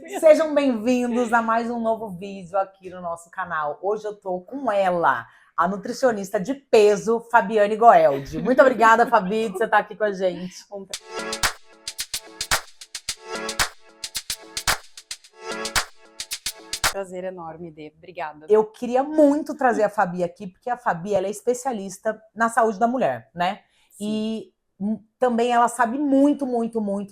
Sejam bem-vindos a mais um novo vídeo aqui no nosso canal. Hoje eu tô com ela, a nutricionista de peso, Fabiane Goeldi. Muito obrigada, Fabi, de você estar aqui com a gente. Prazer enorme, Dê. Obrigada. Eu queria muito trazer a Fabi aqui, porque a Fabi ela é especialista na saúde da mulher, né? Sim. E também ela sabe muito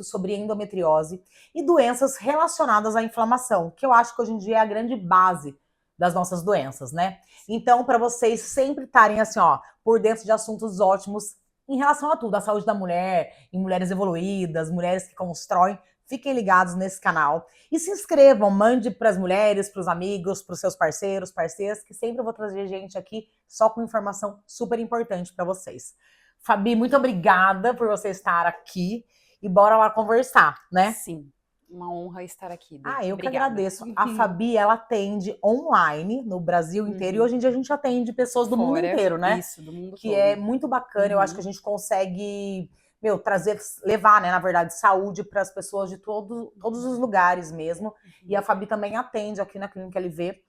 sobre endometriose e doenças relacionadas à inflamação, que eu acho que hoje em dia é a grande base das nossas doenças, né? Então, para vocês sempre estarem assim, ó, por dentro de assuntos ótimos em relação a tudo, a saúde da mulher, em mulheres evoluídas, mulheres que constroem, fiquem ligados nesse canal. E se inscrevam, mande para as mulheres, para os amigos, para os seus parceiros, parceiras, que sempre eu vou trazer gente aqui só com informação super importante para vocês. Fabi, muito obrigada por você estar aqui e bora lá conversar, né? Sim, uma honra estar aqui, Dê. Eu Obrigada. que agradeço. A Fabi, ela atende online no Brasil inteiro e hoje em dia a gente atende pessoas do mundo inteiro, né? Isso, do mundo que todo. é muito bacana. Eu acho que a gente consegue, trazer, levar, né, na verdade, saúde para as pessoas de todos os lugares mesmo. E a Fabi também atende aqui na Clínica LV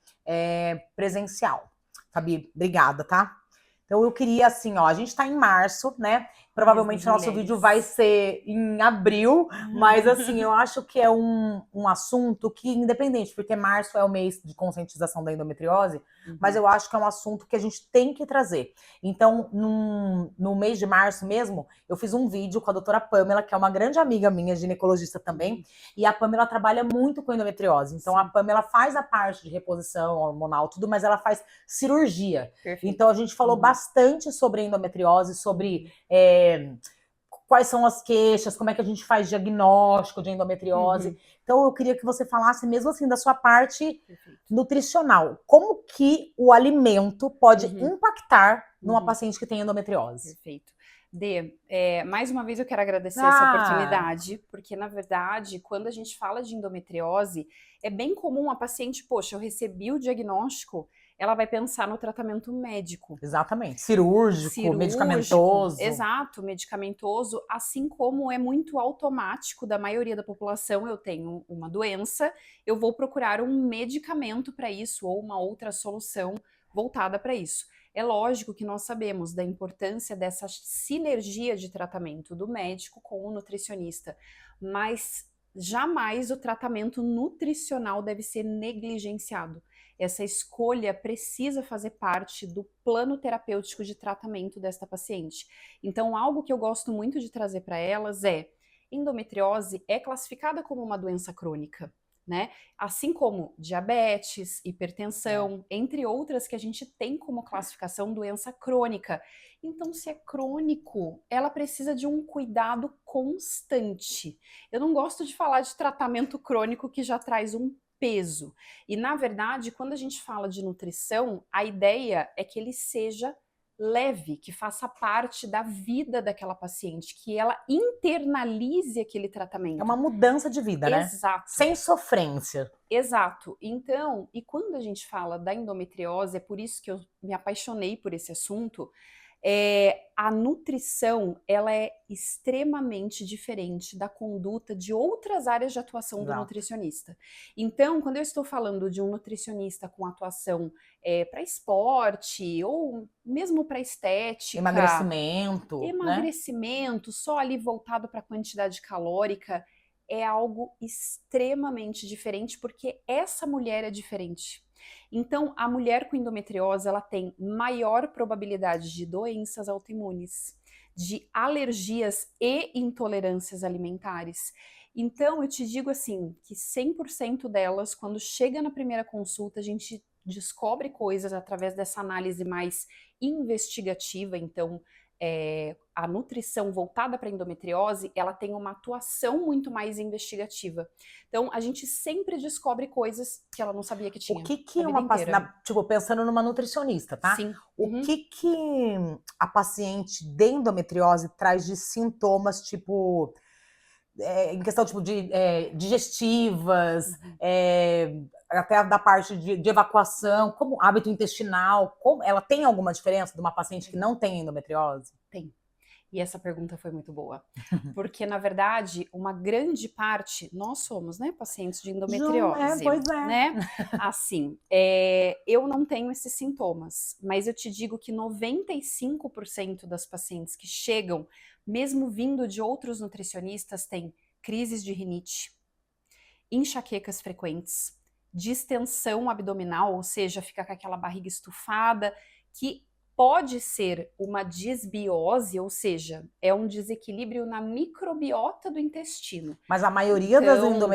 presencial. Fabi, obrigada, tá? Então eu queria, assim, ó, a gente tá em março, né? Provavelmente o nosso vídeo vai ser em abril, mas assim, eu acho que é um assunto que, independente, porque março é o mês de conscientização da endometriose, mas eu acho que é um assunto que a gente tem que trazer. Então, no mês de março mesmo, eu fiz um vídeo com a doutora Pamela, que é uma grande amiga minha, ginecologista também, e a Pamela trabalha muito com endometriose. Então, a Pamela faz a parte de reposição hormonal, tudo, mas ela faz cirurgia. Perfeito. Então, a gente falou bastante sobre endometriose, sobre quais são as queixas, como é que a gente faz diagnóstico de endometriose. Então, eu queria que você falasse mesmo assim da sua parte nutricional. Como que o alimento pode impactar numa paciente que tem endometriose? Perfeito. Dê, mais uma vez eu quero agradecer essa oportunidade, porque na verdade, quando a gente fala de endometriose, é bem comum a paciente, poxa, eu recebi o diagnóstico, ela vai pensar no tratamento médico. Exatamente. Cirúrgico, medicamentoso. Exato, medicamentoso, assim como é muito automático da maioria da população, eu tenho uma doença, eu vou procurar um medicamento para isso ou uma outra solução voltada para isso. É lógico que nós sabemos da importância dessa sinergia de tratamento do médico com o nutricionista, mas jamais o tratamento nutricional deve ser negligenciado. Essa escolha precisa fazer parte do plano terapêutico de tratamento desta paciente. Então, algo que eu gosto muito de trazer para elas é: endometriose é classificada como uma doença crônica, né? Assim como diabetes, hipertensão, entre outras que a gente tem como classificação doença crônica. Então, se é crônico, ela precisa de um cuidado constante. Eu não gosto de falar de tratamento crônico que já traz um peso. E, na verdade, quando a gente fala de nutrição, a ideia é que ele seja leve, que faça parte da vida daquela paciente, que ela internalize aquele tratamento. É uma mudança de vida, né? Exato. Sem sofrência. Exato. Então, e quando a gente fala da endometriose, é por isso que eu me apaixonei por esse assunto, a nutrição, ela é extremamente diferente da conduta de outras áreas de atuação do nutricionista. Então, quando eu estou falando de um nutricionista com atuação para esporte ou mesmo para estética, emagrecimento, né? Só ali voltado para a quantidade calórica, é algo extremamente diferente, porque essa mulher é diferente. Então, a mulher com endometriose, ela tem maior probabilidade de doenças autoimunes, de alergias e intolerâncias alimentares. Então, eu te digo assim, que 100% delas, quando chega na primeira consulta, a gente descobre coisas através dessa análise mais investigativa. Então, a nutrição voltada para endometriose, ela tem uma atuação muito mais investigativa. Então, a gente sempre descobre coisas que ela não sabia que tinha. O que uma paciente, tipo, pensando numa nutricionista, tá? Sim. O que a paciente de endometriose traz de sintomas, tipo, em questão tipo, de digestivas, até da parte de evacuação, como hábito intestinal, ela tem alguma diferença de uma paciente que não tem endometriose? Tem. E essa pergunta foi muito boa, porque na verdade uma grande parte, nós somos, né, pacientes de endometriose, Pois é. né? Assim, eu não tenho esses sintomas, mas eu te digo que 95% das pacientes que chegam, mesmo vindo de outros nutricionistas, têm crises de rinite, enxaquecas frequentes, distensão abdominal, ou seja, fica com aquela barriga estufada, que pode ser uma disbiose, ou seja, é um desequilíbrio na microbiota do intestino. Mas a maioria das Então,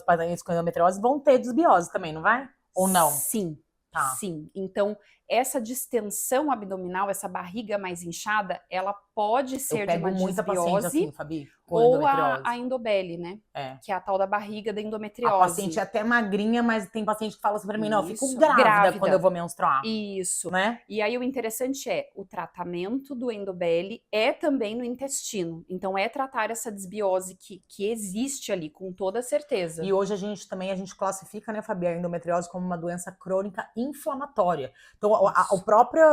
pacientes com endometriose vão ter desbiose também, não vai? Ou não? sim, Tá. sim. Então, essa distensão abdominal, essa barriga mais inchada, ela pode ser de uma Eu pego muita paciente assim, disbiose Fabi, com ou endometriose. a endobele, né? É. Que é a tal da barriga da A endometriose. paciente é até magrinha, mas tem paciente que fala assim pra mim, não, eu fico Isso, grávida quando eu vou menstruar. Isso. Né? E aí o interessante é, o tratamento do endobele é também no intestino. Então é tratar essa desbiose que existe ali, com toda certeza. E hoje a gente classifica, né, Fabi, a endometriose como uma doença crônica inflamatória. Então, o próprio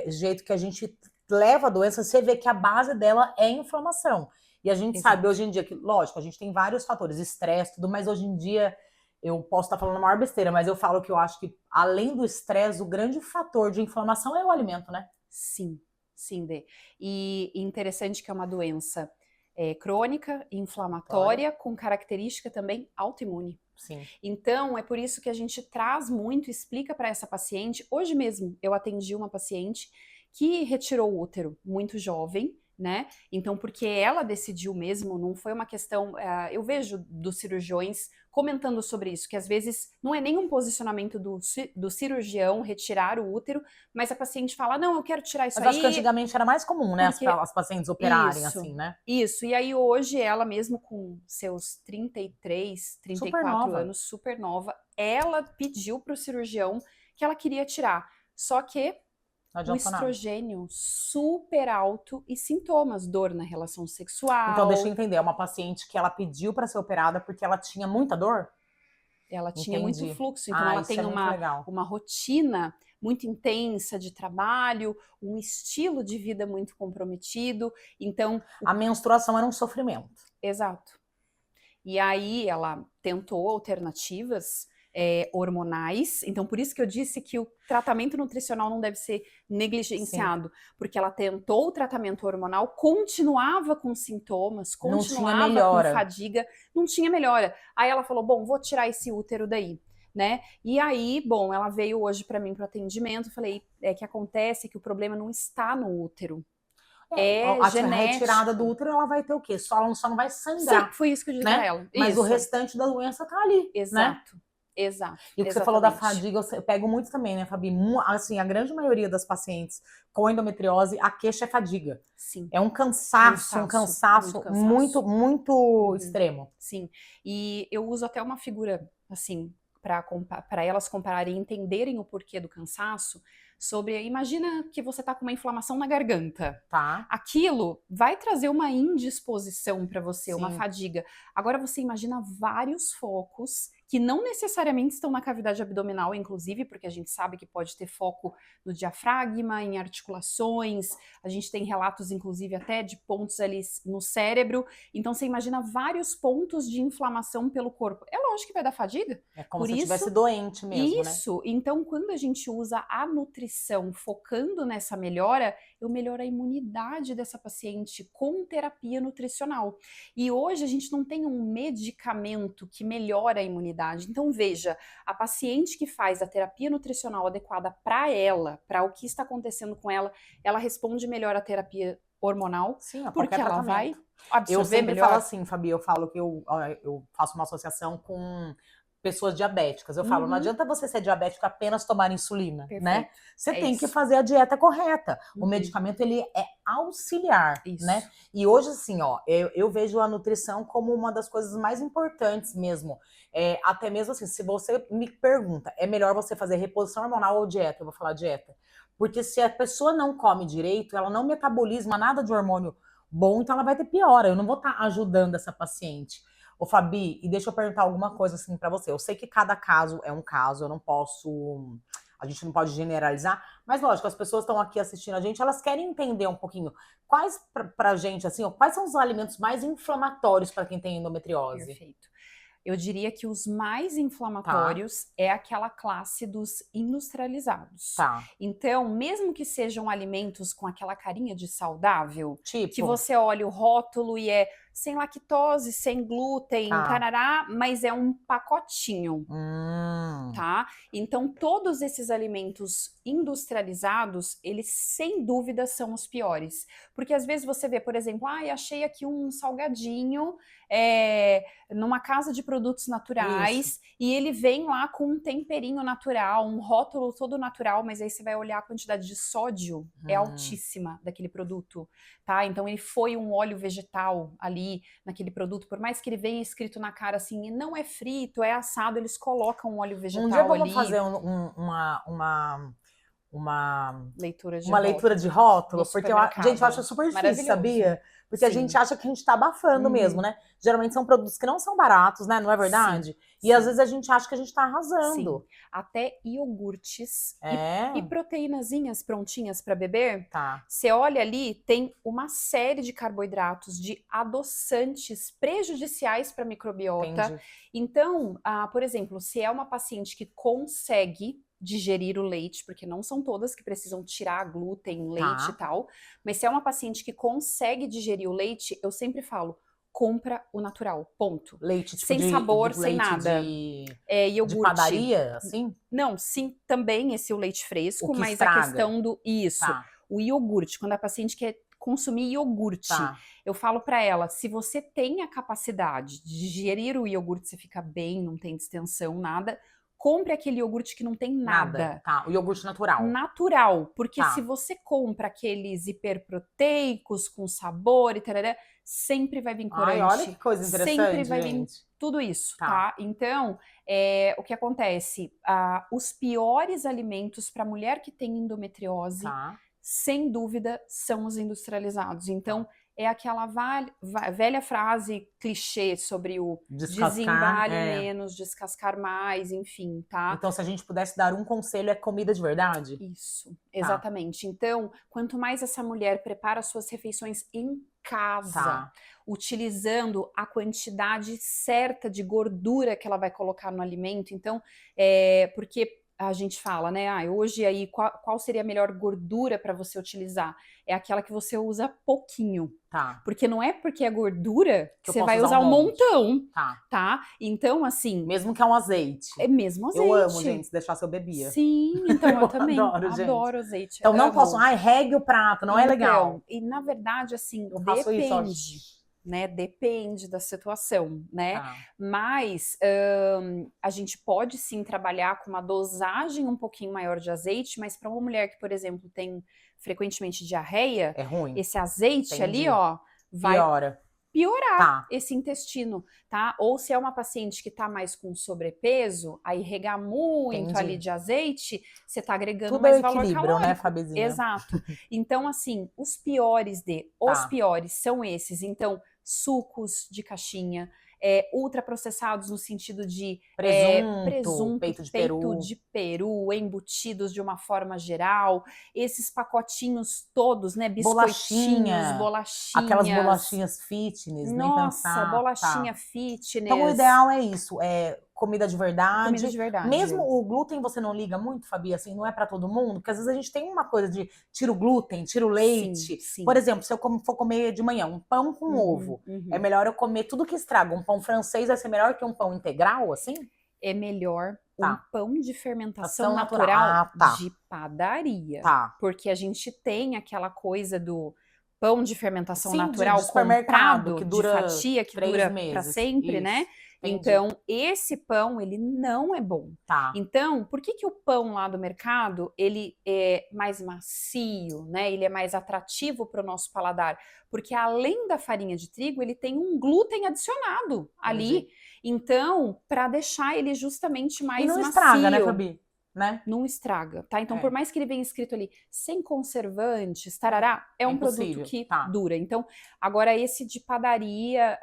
jeito que a gente leva a doença, você vê que a base dela é inflamação. E a gente sabe hoje em dia que, lógico, a gente tem vários fatores, estresse, tudo, mas hoje em dia eu posso estar falando a maior besteira, mas eu falo que eu acho que, além do estresse, o grande fator de inflamação é o alimento, né? Sim, sim, Dê. E interessante que é uma doença crônica, inflamatória, com característica também autoimune. Sim. Então, é por isso que a gente traz muito, explica para essa paciente. Hoje mesmo, eu atendi uma paciente que retirou o útero muito jovem, né? Então, porque ela decidiu mesmo, não foi uma questão. Eu vejo dos cirurgiões comentando sobre isso, que às vezes não é nenhum posicionamento do cirurgião retirar o útero, mas a paciente fala: não, eu quero tirar isso aí. Mas acho que antigamente era mais comum, né? Porque... As pacientes operarem isso, assim, né? Isso, e aí hoje ela mesmo com seus 33, 34 anos, super nova, ela pediu para o cirurgião que ela queria tirar. Só que o estrogênio super alto e sintomas, dor na relação sexual. Então, deixa eu entender, é uma paciente que ela pediu para ser operada porque ela tinha muita dor? Ela tinha muito fluxo, então ela tem uma rotina muito intensa de trabalho, um estilo de vida muito comprometido, então... A menstruação era um sofrimento. Exato. E aí ela tentou alternativas hormonais, então por isso que eu disse que o tratamento nutricional não deve ser negligenciado, porque ela tentou o tratamento hormonal, continuava com sintomas, continuava com fadiga, não tinha melhora. Aí ela falou, bom, vou tirar esse útero daí. Né? E aí, bom, ela veio hoje para mim para o atendimento, falei, que acontece que o problema não está no útero. A retirada do útero, ela vai ter o quê? Ela só não vai sangrar. Sim, foi isso que eu disse pra ela. Mas o restante da doença tá ali, Exato. né? Exato. E o que você falou da fadiga, eu pego muito também, né, Fabi? Assim, a grande maioria das pacientes com endometriose, a queixa é fadiga. Sim. É um cansaço muito, muito extremo. Sim. E eu uso até uma figura, assim, para elas compararem e entenderem o porquê do cansaço, imagina que você tá com uma inflamação na garganta. Tá. Aquilo vai trazer uma indisposição para você, uma fadiga. Agora você imagina vários focos que não necessariamente estão na cavidade abdominal, inclusive, porque a gente sabe que pode ter foco no diafragma, em articulações, a gente tem relatos, inclusive, até de pontos ali no cérebro. Então, você imagina vários pontos de inflamação pelo corpo. É lógico que vai dar fadiga. É como se estivesse doente mesmo, né? Isso. Então, quando a gente usa a nutrição focando nessa melhora, eu melhoro a imunidade dessa paciente com terapia nutricional. E hoje a gente não tem um medicamento que melhora a imunidade. Então, veja, a paciente que faz a terapia nutricional adequada para ela, para o que está acontecendo com ela, ela responde melhor à terapia hormonal, sim, a porque ela vai absorver eu sempre melhor. falo assim, Fabi, eu falo que eu faço uma associação com pessoas diabéticas. Eu falo, não adianta você ser diabético apenas tomar insulina, né? Você tem que fazer a dieta correta. O medicamento, ele é auxiliar, né? E hoje, assim, eu vejo a nutrição como uma das coisas mais importantes mesmo. Até mesmo assim, se você me pergunta, é melhor você fazer reposição hormonal ou dieta? Eu vou falar dieta. Porque se a pessoa não come direito, ela não metaboliza nada de hormônio bom, então ela vai ter piora. Eu não vou estar ajudando essa paciente. Ô, Fabi, e deixa eu perguntar alguma coisa assim pra você. Eu sei que cada caso é um caso, eu não posso a gente não pode generalizar, mas lógico, as pessoas estão aqui assistindo a gente, elas querem entender um pouquinho quais, pra gente, assim, ó, quais são os alimentos mais inflamatórios para quem tem endometriose? Perfeito. Eu diria que os mais Tá, inflamatórios é aquela classe dos industrializados. tá. Então, mesmo que sejam alimentos com aquela carinha de saudável, que Tipo, você olha o rótulo e é sem lactose, sem glúten, tá. tarará, mas é um pacotinho, Hum, tá? Então, todos esses alimentos industrializados, eles sem dúvida são os piores. Porque às vezes você vê, por exemplo, achei aqui um salgadinho numa casa de produtos isso. naturais e ele vem lá com um temperinho natural, um rótulo todo natural, mas aí você vai olhar a quantidade de sódio é altíssima daquele produto, tá? Então ele foi um óleo vegetal ali naquele produto, por mais que ele venha escrito na cara assim, não é frito, é assado, eles colocam um óleo Um vegetal dia vamos ali. fazer uma Leitura de leitura de rótulo rótulo, no porque gente, eu acho supermercado. super difícil, Maravilhoso. sabia? Porque a gente Sim. acha que a gente tá abafando mesmo, né? Geralmente são produtos que não são baratos, né? Não é verdade? E às Sim. vezes a gente acha que a gente tá Sim. arrasando. Até iogurtes É, e proteínazinhas prontinhas para beber. tá. Você olha ali, tem uma série de carboidratos, de adoçantes prejudiciais para a microbiota. Entendi. Então, por exemplo, se é uma paciente que consegue digerir o leite, porque não são todas que precisam tirar glúten, leite e Tá. tal, mas se é uma paciente que consegue digerir o leite, eu sempre falo, compra o natural, ponto. Leite, tipo, Sem sabor, sem leite nada. de Iogurte. padaria, assim? Não, sim, também esse o leite fresco, O que mas estraga. a questão do isso, Tá, o iogurte, quando a paciente quer consumir iogurte, tá. eu falo para ela, se você tem a capacidade de digerir o iogurte, você fica bem, não tem distensão, nada, compre aquele iogurte que não tem nada. Tá, o iogurte natural. Natural, porque Tá. se você compra aqueles hiperproteicos com sabor e tarará, sempre vai vir corante. Ai, olha que coisa interessante, sempre vai vir gente. tudo isso, Tá. tá? Então, o que acontece? Os piores alimentos para mulher que tem endometriose, Tá. sem dúvida, são os industrializados. Então, é aquela velha frase clichê sobre o Descascar, desembale menos, descascar mais, enfim, tá? Então, se a gente pudesse dar um conselho, é comida de verdade? Isso, exatamente. Então, quanto mais essa mulher prepara suas refeições em casa, Tá. utilizando a quantidade certa de gordura que ela vai colocar no alimento, então, porque a gente fala, né? Hoje aí, qual seria a melhor gordura para você utilizar? É aquela que você usa pouquinho. Tá. Porque não é porque é gordura que eu você posso vai usar usar um monte. montão, Tá. tá? Então, assim, Mesmo que é um azeite. é mesmo azeite. Eu amo, gente, se deixasse eu bebia. Sim, então eu também adoro, gente. adoro azeite. Então não amo. posso, regue o prato, não é legal. Então, e na verdade, assim, Eu faço isso, ó. depende, né? Depende da situação, né? Tá. Mas a gente pode sim trabalhar com uma dosagem um pouquinho maior de azeite, mas para uma mulher que, por exemplo, tem frequentemente diarreia, É ruim. esse azeite Entendi. ali, ó, vai Piora. piorar Tá. esse intestino, tá? Ou se é uma paciente que tá mais com sobrepeso, aí regar muito Entendi. ali de azeite, você tá agregando Tudo é mais valor equilíbrio, calórico. né, Fabizinha? Exato. Então, assim, os piores são esses. Então, sucos de caixinha, ultraprocessados no sentido de Presunto, peito de peru, embutidos de uma forma geral, esses pacotinhos todos, né, biscoitinhos, bolachinhas. Aquelas bolachinhas fitness, nem Nossa, pensar. bolachinha Tá. fitness. Então o ideal é isso, é comida de verdade. Comida de verdade. Mesmo o glúten você não liga muito, Fabi, assim, não é pra todo mundo, porque às vezes a gente tem uma coisa de tira o glúten, tira o leite. Sim. Por exemplo, se eu for comer de manhã um pão com ovo, é melhor eu comer tudo que estraga. Um pão francês vai ser melhor que um pão integral, assim? É melhor um pão de fermentação Ação natural tá. de padaria. Tá. Porque a gente tem aquela coisa do pão de fermentação Sim, natural de supermercado, comprado, que dura de fatia, que 3 dura meses. para sempre, Isso. né? Entendi. Então, esse pão, ele não é bom. Tá. Então, por que o pão lá do mercado, ele é mais macio, né? Ele é mais atrativo para o nosso paladar? Porque além da farinha de trigo, ele tem um glúten adicionado ali. Então, para deixar ele justamente mais E não macio. estraga, né, Fabi? né? Não estraga, tá? Então, por mais que ele venha escrito ali, sem conservantes, tarará, é um impossível, produto que tá. dura. Então, agora esse de padaria,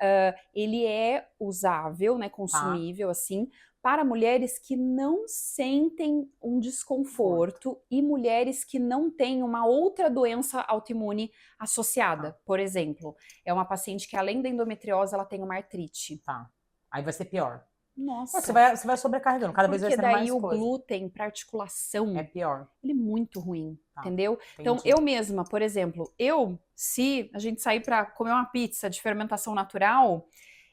ele é usável, né, consumível, assim, para mulheres que não sentem um desconforto e mulheres que não têm uma outra doença autoimune associada. Por exemplo, é uma paciente que além da endometriose, ela tem uma artrite. Tá. Aí vai ser pior. Nossa, Você vai sobrecarregando, cada vez vai porque sendo mais daí o coisa. glúten para articulação, É pior. ele é muito ruim, Tá, entendeu? Então, entendi. eu mesma, por exemplo, se a gente sair para comer uma pizza de fermentação natural,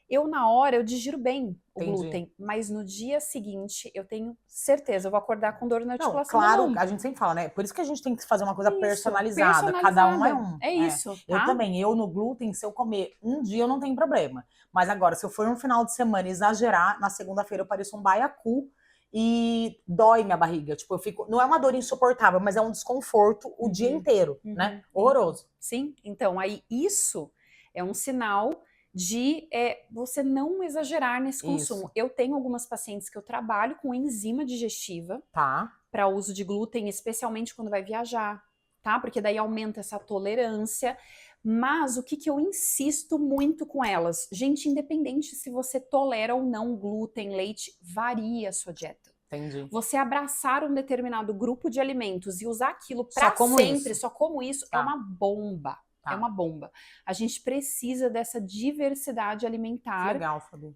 eu na hora eu digiro bem o Entendi. glúten, mas no dia seguinte eu tenho certeza, eu vou acordar com dor na Não, articulação da claro, mão. a gente sempre fala, né? Por isso que a gente tem que fazer uma coisa Isso, personalizada. Cada um é um. É isso, Eu tá? também, eu no glúten, se eu comer um dia, eu não tenho problema. Mas agora, se eu for um final de semana exagerar, na segunda-feira eu pareço um baiacu e dói minha barriga. Tipo, eu fico. Não é uma dor insuportável, mas é um desconforto o dia inteiro, né? Horroroso. Sim, então aí isso é um sinal de você não exagerar nesse consumo. Isso. Eu tenho algumas pacientes que eu trabalho com enzima digestiva Tá. para uso de glúten, especialmente quando vai viajar, tá? Porque daí aumenta essa tolerância. Mas o que eu insisto muito com elas? Gente, independente se você tolera ou não glúten, leite, varia a sua dieta. Entendi. Você abraçar um determinado grupo de alimentos e usar aquilo Só para como sempre, isso. só como isso, é Tá. uma bomba. Tá. É uma bomba. A gente precisa dessa diversidade Que alimentar legal, Fabi.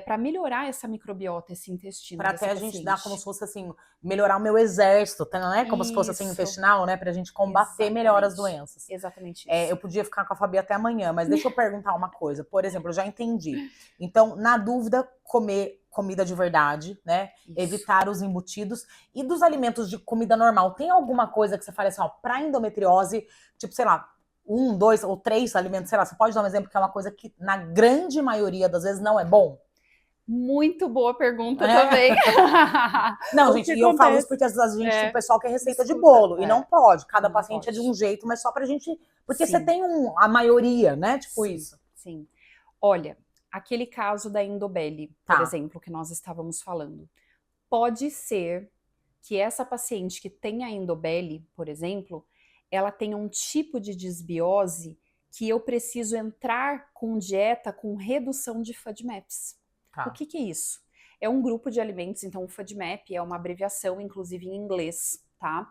para melhorar essa microbiota, esse intestino. Pra dessa até a gente dar como paciente. se fosse assim, melhorar o meu exército, tá? Não é como se fosse assim Isso. intestinal, né? Pra gente combater melhor as Exatamente. doenças. Exatamente isso. Eu podia ficar com a Fabi até amanhã, mas deixa eu perguntar uma coisa. Por exemplo, eu já entendi. Então, na dúvida, comer comida de verdade, né? Isso. Evitar os embutidos. E dos alimentos de comida normal, tem alguma coisa que você fala assim, ó, pra endometriose, tipo, sei lá, 1, 2 ou 3 alimentos, sei lá, você pode dar um exemplo que é uma coisa que na grande maioria das vezes não é bom? Muito boa pergunta também. Não, O gente, que e eu falo acontece? isso porque às vezes a gente, o pessoal quer receita de Escuta, bolo, e não pode. Cada não paciente é de pode. um jeito, mas só pra gente. Porque Sim. você tem a maioria, né? Tipo Sim, isso. sim. Olha, aquele caso da Endobelly, por exemplo, que nós estávamos falando. Pode ser que essa paciente que tem a Endobelly, por exemplo, ela tenha um tipo de desbiose que eu preciso entrar com dieta com redução de FODMAPs. Tá. O que é isso? É um grupo de alimentos, então o FODMAP é uma abreviação, inclusive em inglês, tá?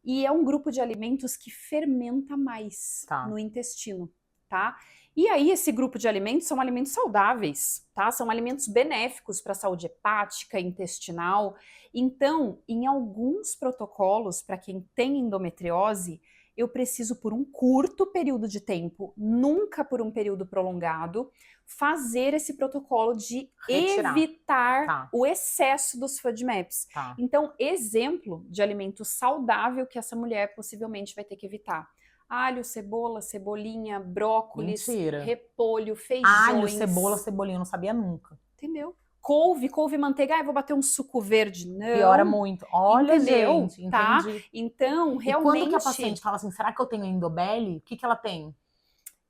E é um grupo de alimentos que fermenta mais no intestino, tá? E aí esse grupo de alimentos são alimentos saudáveis, tá? São alimentos benéficos para a saúde hepática, intestinal. Então, em alguns protocolos, para quem tem endometriose, eu preciso, por um curto período de tempo, nunca por um período prolongado, fazer esse protocolo de evitar o excesso dos FODMAPs. Então, exemplo de alimento saudável que essa mulher possivelmente vai ter que evitar. Alho, cebola, cebolinha, brócolis, repolho, feijões. Alho, cebola, cebolinha, eu não sabia nunca. Entendeu? Couve, manteiga, vou bater um suco verde. Não. Piora muito. Olha, entendeu? gente, tá? entendi. Então, realmente... E quando que a paciente fala assim, será que eu tenho endobelly? O que ela tem?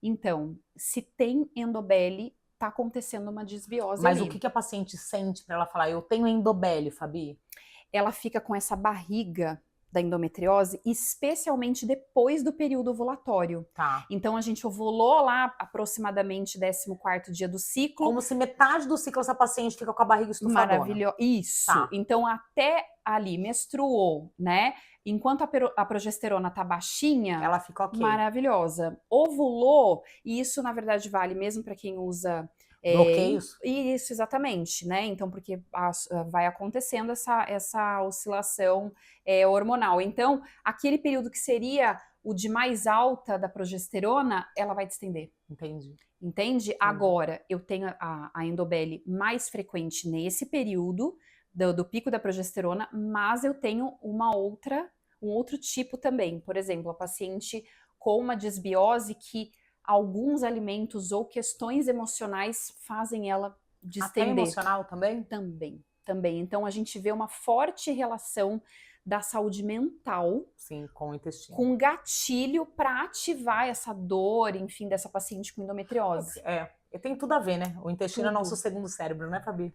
Então, se tem endobelly, tá acontecendo uma desbiose Mas ali. o que a paciente sente para ela falar, eu tenho endobelly, Fabi? Ela fica com essa barriga da endometriose, especialmente depois do período ovulatório. Então, a gente ovulou lá aproximadamente 14º dia do ciclo. Como se metade do ciclo essa paciente fica com a barriga estufadona. Maravilhoso. Isso. Então, até ali, menstruou, né? Enquanto a progesterona tá baixinha, ela fica ok. Maravilhosa. Ovulou, e isso, na verdade, vale mesmo para quem usa... bloqueios? Isso, exatamente, né? Então, porque vai acontecendo essa oscilação hormonal. Então, aquele período que seria o de mais alta da progesterona, ela vai distender. Entendi. Entende? Agora, eu tenho a endobelly mais frequente nesse período do pico da progesterona, mas eu tenho um outro tipo também. Por exemplo, a paciente com uma desbiose que alguns alimentos ou questões emocionais fazem ela distender. Até emocional também? Também. Então, a gente vê uma forte relação da saúde mental, sim, com o intestino, com gatilho para ativar essa dor, enfim, dessa paciente com endometriose. E tem tudo a ver, né? O intestino é nosso segundo cérebro, né, Fabi?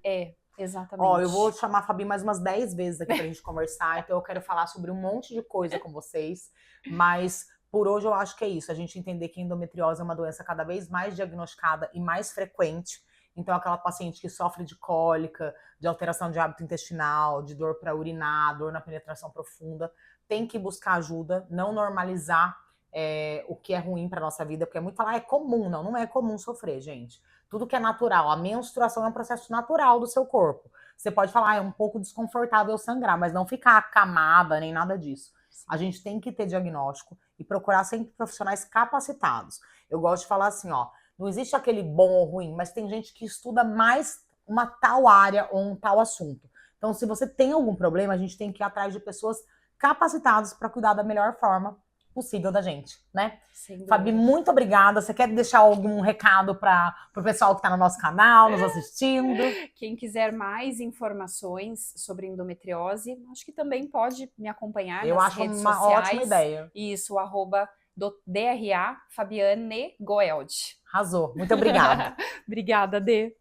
Exatamente. Ó, eu vou chamar a Fabi mais umas 10 vezes aqui pra gente conversar, então eu quero falar sobre um monte de coisa com vocês, mas por hoje eu acho que é isso, a gente entender que a endometriose é uma doença cada vez mais diagnosticada e mais frequente. Então, aquela paciente que sofre de cólica, de alteração de hábito intestinal, de dor para urinar, dor na penetração profunda, tem que buscar ajuda, não normalizar o que é ruim para nossa vida, porque é muito falar, é comum, não é comum sofrer, gente. Tudo que é natural, a menstruação é um processo natural do seu corpo. Você pode falar, é um pouco desconfortável sangrar, mas não ficar acamada nem nada disso. A gente tem que ter diagnóstico e procurar sempre profissionais capacitados. Eu gosto de falar assim, ó, não existe aquele bom ou ruim, mas tem gente que estuda mais uma tal área ou um tal assunto. Então, se você tem algum problema, a gente tem que ir atrás de pessoas capacitadas para cuidar da melhor forma possível da gente, né? Fabi, muito obrigada. Você quer deixar algum recado para o pessoal que está no nosso canal, nos assistindo? Quem quiser mais informações sobre endometriose, acho que também pode me acompanhar nas redes sociais. Eu acho uma ótima ideia. Isso, @DRA Fabiane Goeld. Arrasou. Muito obrigada. Obrigada, Dê.